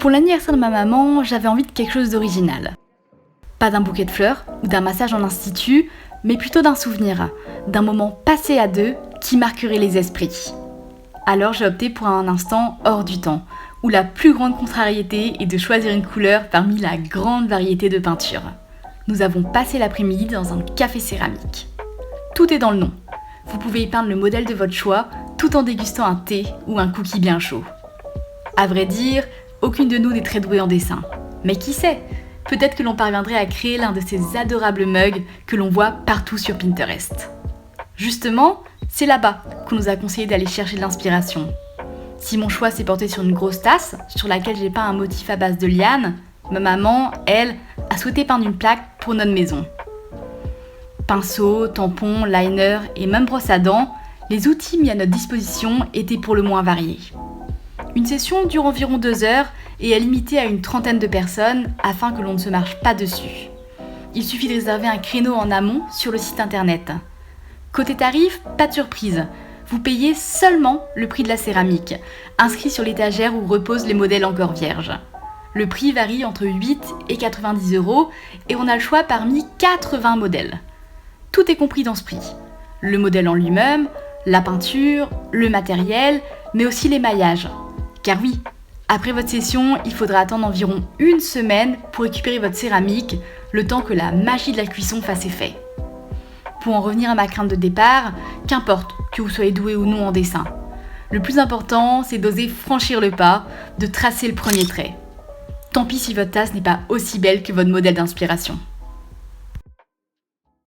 Pour l'anniversaire de ma maman, j'avais envie de quelque chose d'original. Pas d'un bouquet de fleurs ou d'un massage en institut, mais plutôt d'un souvenir, d'un moment passé à deux qui marquerait les esprits. Alors j'ai opté pour un instant hors du temps, où la plus grande contrariété est de choisir une couleur parmi la grande variété de peintures. Nous avons passé l'après-midi dans un café céramique. Tout est dans le nom. Vous pouvez y peindre le modèle de votre choix tout en dégustant un thé ou un cookie bien chaud. À vrai dire, aucune de nous n'est très douée en dessin. Mais qui sait ? Peut-être que l'on parviendrait à créer l'un de ces adorables mugs que l'on voit partout sur Pinterest. Justement, c'est là-bas qu'on nous a conseillé d'aller chercher de l'inspiration. Si mon choix s'est porté sur une grosse tasse, sur laquelle j'ai peint un motif à base de lianes, ma maman, elle, a souhaité peindre une plaque pour notre maison. Pinceau, tampon, liner et même brosse à dents, les outils mis à notre disposition étaient pour le moins variés. Une session dure environ 2 heures et est limitée à une trentaine de personnes afin que l'on ne se marche pas dessus. Il suffit de réserver un créneau en amont sur le site internet. Côté tarif, pas de surprise. Vous payez seulement le prix de la céramique, inscrit sur l'étagère où reposent les modèles encore vierges. Le prix varie entre 8 et 90 € et on a le choix parmi 80 modèles. Tout est compris dans ce prix. Le modèle en lui-même, la peinture, le matériel, mais aussi l'émaillage. Car oui, après votre session, il faudra attendre environ 1 semaine pour récupérer votre céramique, le temps que la magie de la cuisson fasse effet. Pour en revenir à ma crainte de départ, qu'importe que vous soyez doué ou non en dessin. Le plus important, c'est d'oser franchir le pas, de tracer le premier trait. Tant pis si votre tasse n'est pas aussi belle que votre modèle d'inspiration.